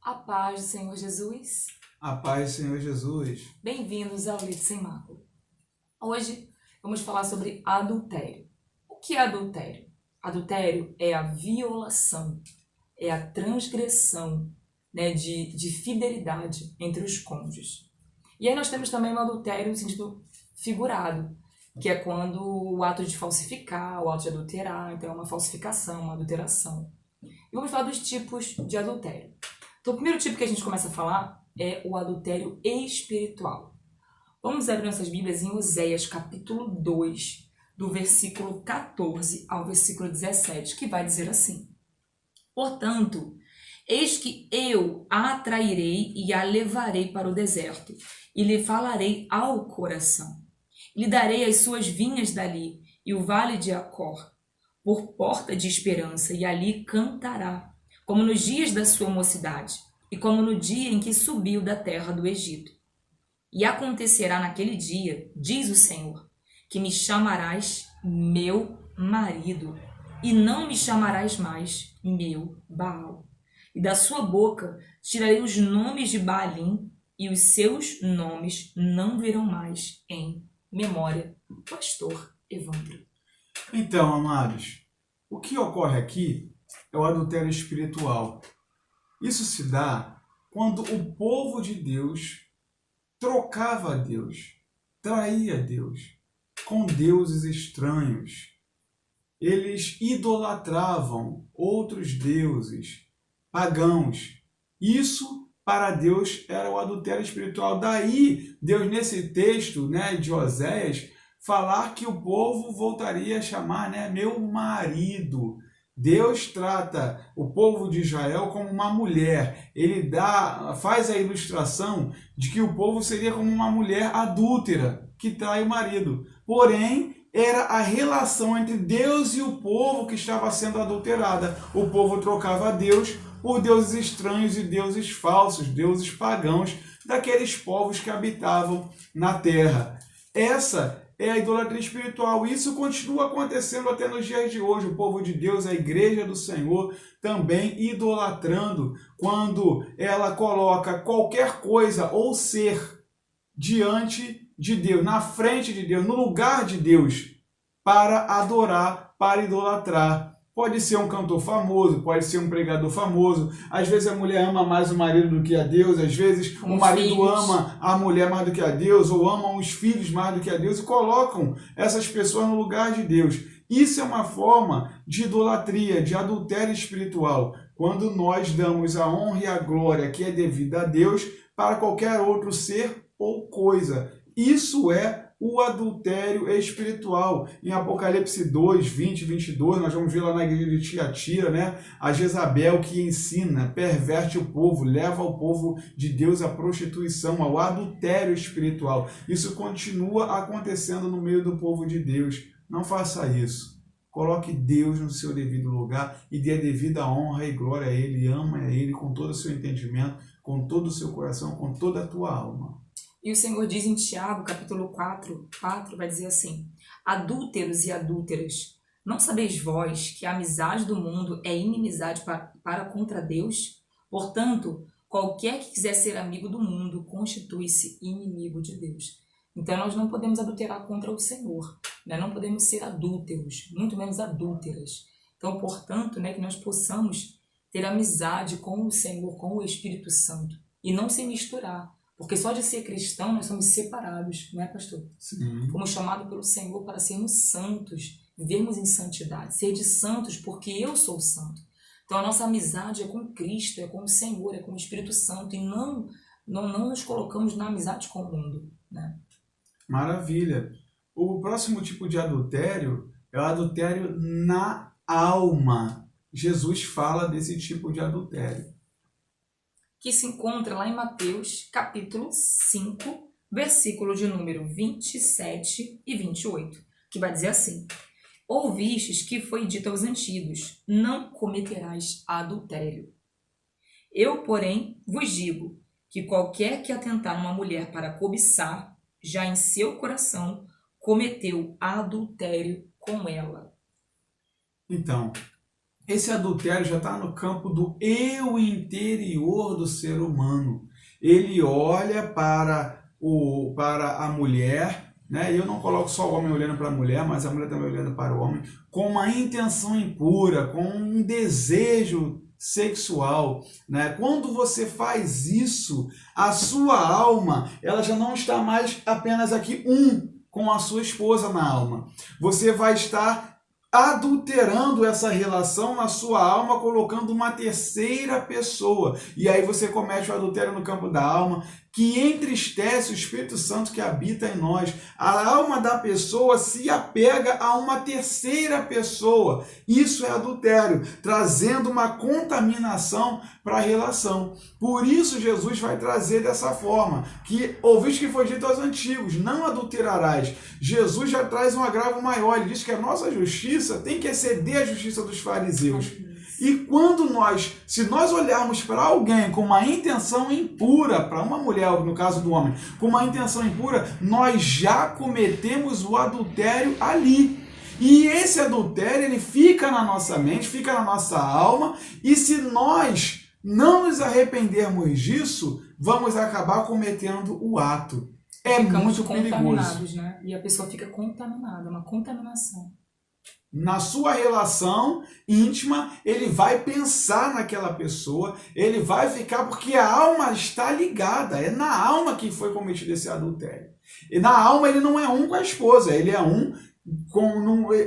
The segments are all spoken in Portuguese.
A paz do Senhor Jesus. A paz, Senhor Jesus. Bem-vindos ao Leite Sem Mácula. Hoje vamos falar sobre adultério. O que é adultério? Adultério é a violação, é a transgressão, de fidelidade entre os cônjuges. E aí nós temos também o adultério no sentido figurado, que é quando o ato de falsificar, o ato de adulterar, então é uma falsificação, uma adulteração. E vamos falar dos tipos de adultério. Então, o primeiro tipo que a gente começa a falar é o adultério espiritual. Vamos abrir nossas Bíblias em Oséias, capítulo 2, do versículo 14 ao versículo 17, que vai dizer assim: Portanto, eis que eu a atrairei e a levarei para o deserto, e lhe falarei ao coração. Lhe darei as suas vinhas dali, e o vale de Acor, por porta de esperança, e ali cantará, como nos dias da sua mocidade, e como no dia em que subiu da terra do Egito. E acontecerá naquele dia, diz o Senhor, que me chamarás meu marido, e não me chamarás mais meu Baal. E da sua boca tirarei os nomes de Baalim, e os seus nomes não virão mais em memória. Pastor Evandro. Então, amados, o que ocorre aqui é o adultério espiritual. Isso se dá quando o povo de Deus trocava a Deus, traía Deus com deuses estranhos. Eles idolatravam outros deuses pagãos. Isso para Deus era o adultério espiritual. Daí, Deus nesse texto, de Oséias, falar que o povo voltaria a chamar, meu marido. Deus trata o povo de Israel como uma mulher. Ele faz a ilustração de que o povo seria como uma mulher adúltera que trai o marido. Porém, era a relação entre Deus e o povo que estava sendo adulterada. O povo trocava Deus por deuses estranhos e deuses falsos, deuses pagãos, daqueles povos que habitavam na terra. Essa é a idolatria espiritual. Isso continua acontecendo até nos dias de hoje. O povo de Deus, a igreja do Senhor, também idolatrando quando ela coloca qualquer coisa ou ser diante de Deus, na frente de Deus, no lugar de Deus, para adorar, para idolatrar. Pode ser um cantor famoso, pode ser um pregador famoso. Às vezes a mulher ama mais o marido do que a Deus, às vezes o marido ama a mulher mais do que a Deus, ou amam os filhos mais do que a Deus, e colocam essas pessoas no lugar de Deus. Isso é uma forma de idolatria, de adultério espiritual, quando nós damos a honra e a glória que é devida a Deus para qualquer outro ser ou coisa. Isso é o adultério espiritual. Em Apocalipse 2, 20 e 22, nós vamos ver lá na igreja de Tiatira, a Jezabel que ensina, perverte o povo, leva o povo de Deus à prostituição, ao adultério espiritual. Isso continua acontecendo no meio do povo de Deus. Não faça isso. Coloque Deus no seu devido lugar e dê a devida honra e glória a Ele, ama a Ele com todo o seu entendimento, com todo o seu coração, com toda a tua alma. E o Senhor diz em Tiago, capítulo 4, vai dizer assim: Adúlteros e adúlteras, não sabeis vós que a amizade do mundo é inimizade para contra Deus? Portanto, qualquer que quiser ser amigo do mundo constitui-se inimigo de Deus. Então nós não podemos adulterar contra o Senhor, não podemos ser adúlteros, muito menos adúlteras. Então, portanto, que nós possamos ter amizade com o Senhor, com o Espírito Santo, e não se misturar. Porque só de ser cristão nós somos separados, não é, pastor? Sim. Fomos chamados pelo Senhor para sermos santos, vivermos em santidade, ser de santos porque eu sou santo. Então a nossa amizade é com Cristo, é com o Senhor, é com o Espírito Santo, e não nos colocamos na amizade com o mundo, Maravilha. O próximo tipo de adultério é o adultério na alma. Jesus fala desse tipo de adultério, que se encontra lá em Mateus, capítulo 5, versículo de número 27 e 28, que vai dizer assim: Ouvistes que foi dito aos antigos, não cometerás adultério. Eu, porém, vos digo que qualquer que atentar numa mulher para cobiçar, já em seu coração cometeu adultério com ela. Então, esse adultério já está no campo do eu interior do ser humano. Ele olha para a mulher, né? Eu não coloco só o homem olhando para a mulher, mas a mulher também olhando para o homem, com uma intenção impura, com um desejo sexual, né? Quando você faz isso, a sua alma, ela já não está mais apenas aqui com a sua esposa na alma. Você vai estar adulterando essa relação na sua alma, colocando uma terceira pessoa. E aí você comete o adultério no campo da alma, que entristece o Espírito Santo que habita em nós. A alma da pessoa se apega a uma terceira pessoa. Isso é adultério, trazendo uma contaminação para a relação. Por isso Jesus vai trazer dessa forma, que ouviste que foi dito aos antigos, não adulterarás. Jesus já traz um agravo maior, ele diz que a nossa justiça tem que exceder a justiça dos fariseus. E se nós olharmos para alguém com uma intenção impura, para uma mulher, no caso do homem, com uma intenção impura, nós já cometemos o adultério ali. E esse adultério, ele fica na nossa mente, fica na nossa alma, e se nós não nos arrependermos disso, vamos acabar cometendo o ato. Ficamos muito perigoso. Né? E a pessoa fica contaminada, uma contaminação. Na sua relação íntima, ele vai pensar naquela pessoa, ele vai ficar, porque a alma está ligada, é na alma que foi cometido esse adultério. E na alma ele não é um com a esposa, ele é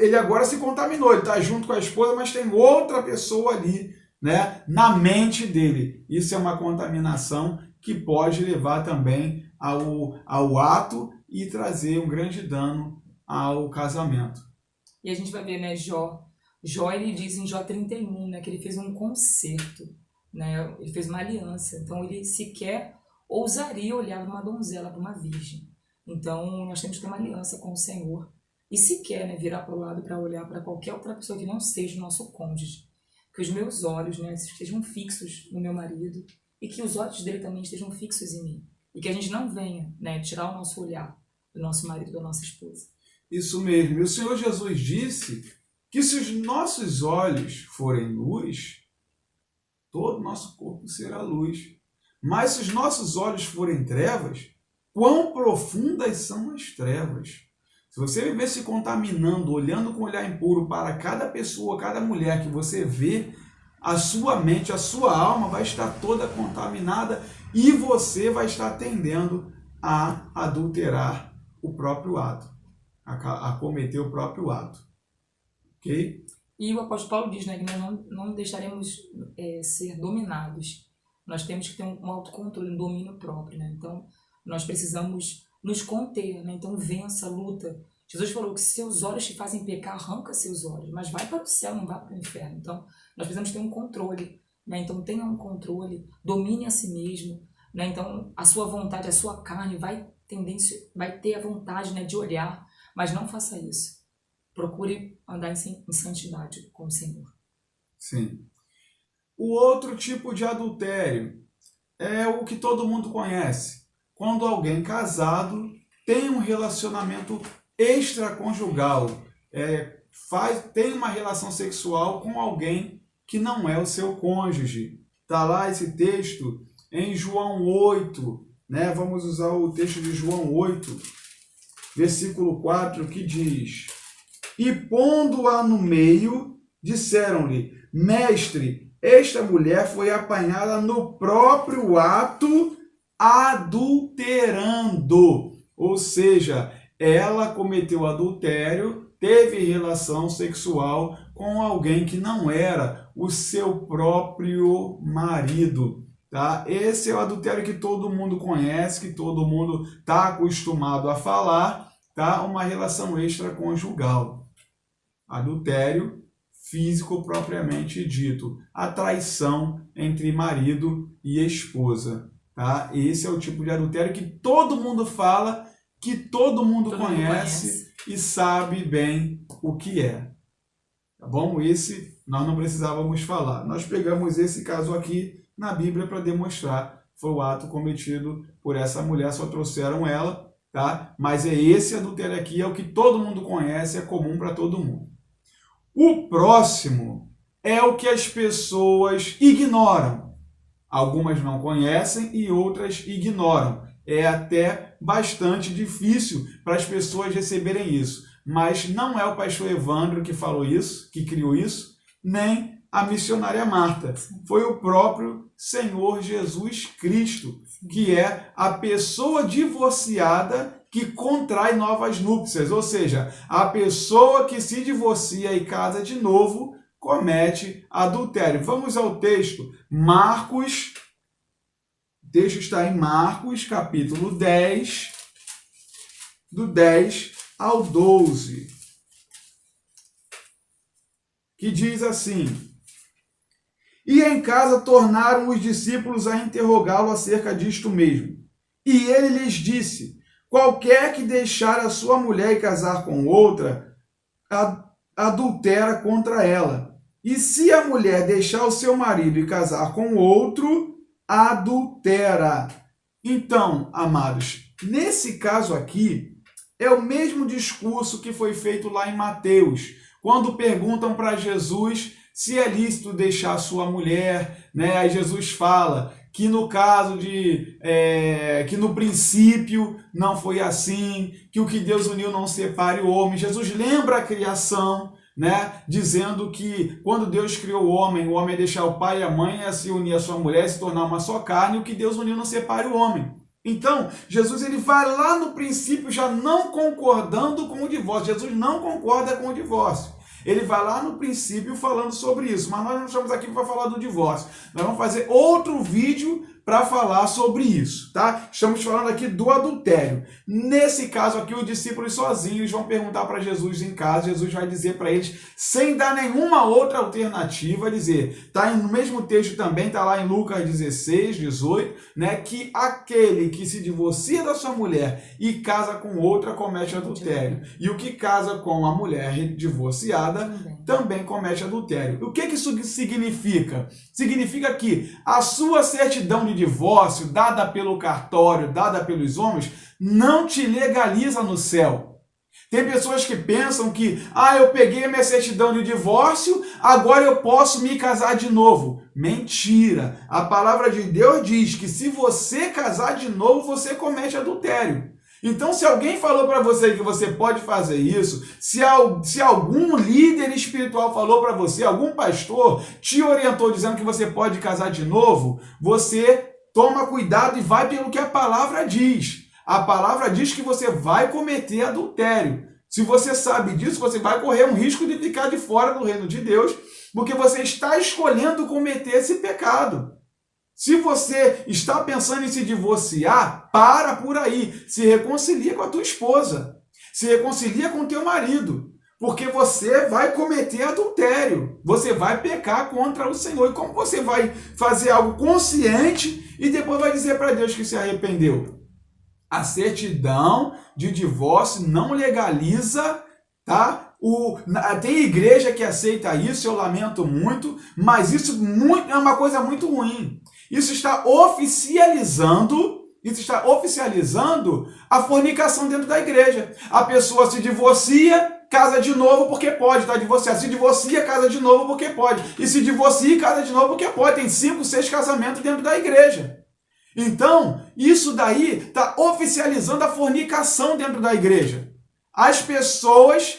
ele agora se contaminou, ele está junto com a esposa, mas tem outra pessoa ali, né, na mente dele. Isso é uma contaminação que pode levar também ao ato e trazer um grande dano ao casamento. E a gente vai ver, né, Jó, ele diz em Jó 31, né, que ele fez um concerto, né, ele fez uma aliança, então ele sequer ousaria olhar para uma donzela, para uma virgem. Então nós temos que ter uma aliança com o Senhor e sequer, né, virar para o lado para olhar para qualquer outra pessoa que não seja o nosso cônjuge. Que os meus olhos, né, estejam fixos no meu marido e que os olhos dele também estejam fixos em mim. E que a gente não venha, né, tirar o nosso olhar do nosso marido, da nossa esposa. Isso mesmo. E o Senhor Jesus disse que se os nossos olhos forem luz, todo o nosso corpo será luz. Mas se os nossos olhos forem trevas, quão profundas são as trevas? Se você viver se contaminando, olhando com olhar impuro para cada pessoa, cada mulher que você vê, a sua mente, a sua alma vai estar toda contaminada e você vai estar tendendo a adulterar o próprio ato. A cometer o próprio ato. Ok? E o apóstolo Paulo diz, né, que nós não deixaremos ser dominados. Nós temos que ter um autocontrole, um domínio próprio. Né? Então, nós precisamos nos conter. Né? Então, vença, luta. Jesus falou que se seus olhos te fazem pecar, arranca seus olhos. Mas vai para o céu, não vai para o inferno. Então, nós precisamos ter um controle. Né? Então, tenha um controle, domine a si mesmo. Né? Então, a sua vontade, a sua carne vai ter a vontade, né, de olhar. Mas não faça isso. Procure andar em santidade com o Senhor. Sim. O outro tipo de adultério é o que todo mundo conhece. Quando alguém casado tem um relacionamento extraconjugal, tem uma relação sexual com alguém que não é o seu cônjuge. Está lá esse texto em João 8, né? Vamos usar o texto de João 8, versículo 4, que diz: E pondo-a no meio, disseram-lhe: Mestre, esta mulher foi apanhada no próprio ato adulterando. Ou seja, ela cometeu adultério, teve relação sexual com alguém que não era o seu próprio marido. Tá? Esse é o adultério que todo mundo conhece, que todo mundo está acostumado a falar, tá? Uma relação extraconjugal. Adultério físico propriamente dito. A traição entre marido e esposa. Tá? Esse é o tipo de adultério que todo mundo fala, que todo mundo conhece e sabe bem o que é. Tá bom? Esse nós não precisávamos falar. Nós pegamos esse caso aqui na Bíblia para demonstrar foi o ato cometido por essa mulher, só trouxeram ela, tá? Mas esse adultério aqui, é o que todo mundo conhece, é comum para todo mundo. O próximo é o que as pessoas ignoram. Algumas não conhecem e outras ignoram. É até bastante difícil para as pessoas receberem isso. Mas não é o pastor Evandro que falou isso, que criou isso, nem a missionária Marta. Foi o próprio Senhor Jesus Cristo, que é a pessoa divorciada que contrai novas núpcias. Ou seja, a pessoa que se divorcia e casa de novo comete adultério. Vamos ao texto. Marcos, o texto está em Marcos, capítulo 10, do 10 ao 12, que diz assim: E em casa tornaram os discípulos a interrogá-lo acerca disto mesmo. E ele lhes disse: Qualquer que deixar a sua mulher e casar com outra, adultera contra ela. E se a mulher deixar o seu marido e casar com outro, adultera. Então, amados, nesse caso aqui, é o mesmo discurso que foi feito lá em Mateus, quando perguntam para Jesus se é lícito deixar sua mulher, né? Aí Jesus fala que no caso que no princípio não foi assim, que o que Deus uniu não separe o homem. Jesus lembra a criação, né? Dizendo que quando Deus criou o homem ia deixar o pai e a mãe, ia se unir à sua mulher, se tornar uma só carne, e o que Deus uniu não separe o homem. Então, Jesus ele vai lá no princípio já não concordando com o divórcio. Jesus não concorda com o divórcio. Ele vai lá no princípio falando sobre isso, mas nós não estamos aqui para falar do divórcio. Nós vamos fazer outro vídeo para falar sobre isso, tá? Estamos falando aqui do adultério. Nesse caso aqui, os discípulos sozinhos vão perguntar para Jesus em casa. Jesus vai dizer para eles, sem dar nenhuma outra alternativa, dizer, tá no mesmo texto também, tá lá em Lucas 16, 18, né, que aquele que se divorcia da sua mulher e casa com outra comete adultério. E o que casa com a mulher divorciada também comete adultério. O que isso significa? Significa que a sua certidão de divórcio, dada pelo cartório, dada pelos homens, não te legaliza no céu. Tem pessoas que pensam que, eu peguei minha certidão de divórcio, agora eu posso me casar de novo. Mentira! A palavra de Deus diz que se você casar de novo, você comete adultério. Então, se alguém falou para você que você pode fazer isso, se algum líder espiritual falou para você, algum pastor te orientou dizendo que você pode casar de novo, você toma cuidado e vai pelo que a palavra diz. A palavra diz que você vai cometer adultério. Se você sabe disso, você vai correr um risco de ficar de fora do reino de Deus, porque você está escolhendo cometer esse pecado. Se você está pensando em se divorciar, para por aí. Se reconcilia com a tua esposa. Se reconcilia com o teu marido. Porque você vai cometer adultério. Você vai pecar contra o Senhor. E como você vai fazer algo consciente e depois vai dizer para Deus que se arrependeu? A certidão de divórcio não legaliza, tá? Tem igreja que aceita isso, eu lamento muito, mas isso é uma coisa muito ruim. Isso está oficializando a fornicação dentro da igreja. A pessoa se divorcia, casa de novo porque pode, tá divorciada. Se divorcia, casa de novo porque pode. E se divorcia e casa de novo porque pode. Tem 5, 6 casamentos dentro da igreja. Então, isso daí está oficializando a fornicação dentro da igreja. As pessoas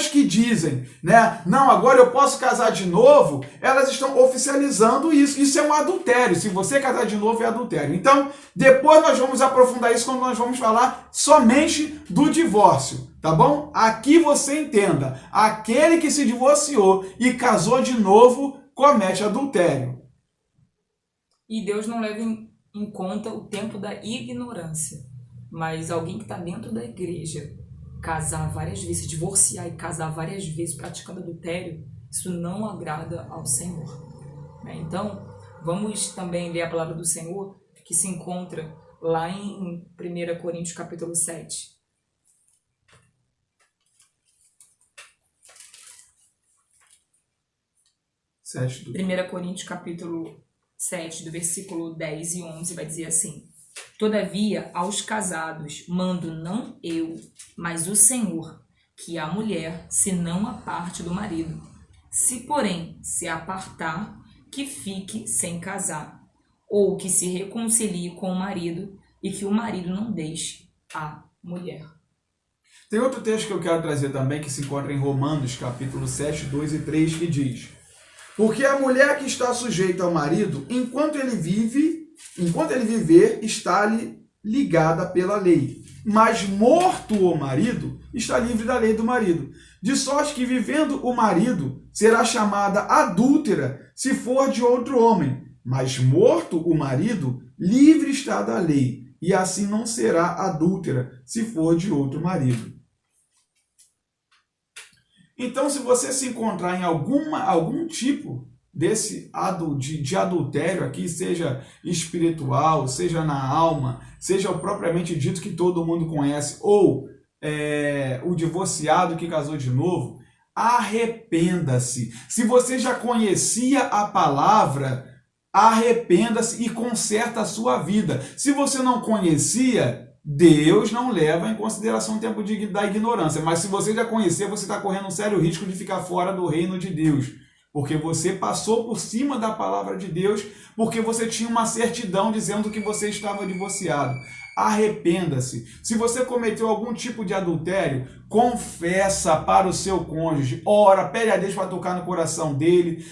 que dizem, né, não, agora eu posso casar de novo, elas estão oficializando isso. Isso é um adultério. Se você casar de novo, é adultério. Então, depois nós vamos aprofundar isso quando nós vamos falar somente do divórcio, tá bom? Aqui você entenda, aquele que se divorciou e casou de novo, comete adultério. E Deus não leva em conta o tempo da ignorância. Mas alguém que está dentro da igreja, casar várias vezes, se divorciar e casar várias vezes praticando adultério, isso não agrada ao Senhor. Então, vamos também ler a palavra do Senhor, que se encontra lá em 1 Coríntios capítulo 7. Certo. 1 Coríntios capítulo 7, do versículo 10 e 11, vai dizer assim: Todavia, aos casados, mando não eu, mas o Senhor, que a mulher se não aparte do marido, Se, porém, se apartar, que fique sem casar, ou que se reconcilie com o marido e que o marido não deixe a mulher. Tem outro texto que eu quero trazer também, que se encontra em Romanos, capítulo 7, 2 e 3, que diz: porque a mulher que está sujeita ao marido, enquanto ele viver, está-lhe ligada pela lei. Mas morto o marido, está livre da lei do marido. De sorte que, vivendo o marido, será chamada adúltera se for de outro homem. Mas morto o marido, livre está da lei, e assim não será adúltera se for de outro marido. Então, se você se encontrar em algum tipo de adultério aqui, seja espiritual, seja na alma, seja o propriamente dito que todo mundo conhece, ou o divorciado que casou de novo, arrependa-se. Se você já conhecia a palavra, arrependa-se e conserta a sua vida. Se você não conhecia, Deus não leva em consideração o tempo da ignorância. Mas se você já conhecer, você está correndo um sério risco de ficar fora do reino de Deus. Porque você passou por cima da palavra de Deus, porque você tinha uma certidão dizendo que você estava divorciado. Arrependa-se. Se você cometeu algum tipo de adultério, confessa para o seu cônjuge, ora, pede a Deus para tocar no coração dele,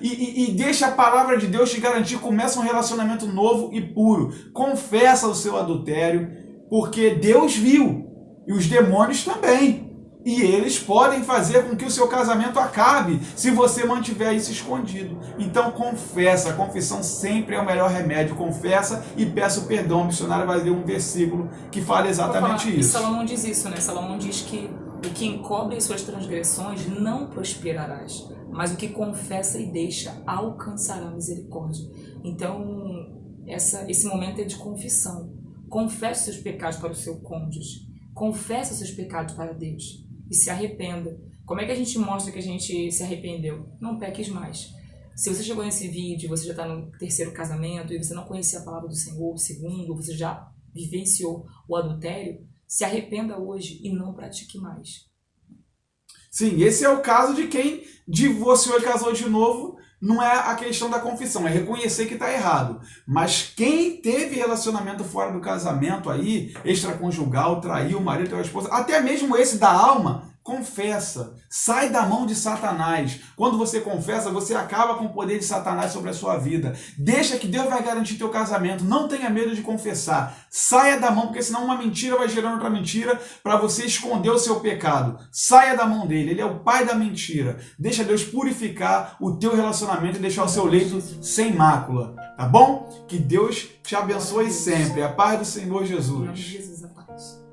e deixa a palavra de Deus te garantir, começa um relacionamento novo e puro. Confessa o seu adultério, porque Deus viu, e os demônios também. E eles podem fazer com que o seu casamento acabe se você mantiver isso escondido. Então confessa, a confissão sempre é o melhor remédio. Confessa e peça o perdão. O missionário vai ler um versículo que fala exatamente isso. E Salomão diz isso, né? Salomão diz que o que encobre suas transgressões não prosperarás, mas o que confessa e deixa alcançará misericórdia. Então, esse momento é de confissão. Confesse seus pecados para o seu cônjuge. Confesse seus pecados para Deus. E se arrependa. Como é que a gente mostra que a gente se arrependeu? Não peques mais. Se você chegou nesse vídeo, você já está no terceiro casamento e você não conhecia a palavra do Senhor, o segundo, você já vivenciou o adultério, se arrependa hoje e não pratique mais. Sim, esse é o caso de quem divorciou e casou de novo. Não é a questão da confissão, é reconhecer que está errado. Mas quem teve relacionamento fora do casamento aí, extraconjugal, traiu o marido ou a esposa, até mesmo esse da alma, confessa. Sai da mão de Satanás. Quando você confessa, você acaba com o poder de Satanás sobre a sua vida. Deixa que Deus vai garantir teu casamento. Não tenha medo de confessar. Saia da mão, porque senão uma mentira vai gerando outra mentira para você esconder o seu pecado. Saia da mão dele. Ele é o pai da mentira. Deixa Deus purificar o teu relacionamento e deixar o seu leito sem mácula. Tá bom? Que Deus te abençoe sempre. A paz do Senhor Jesus. Em nome de Jesus, a paz.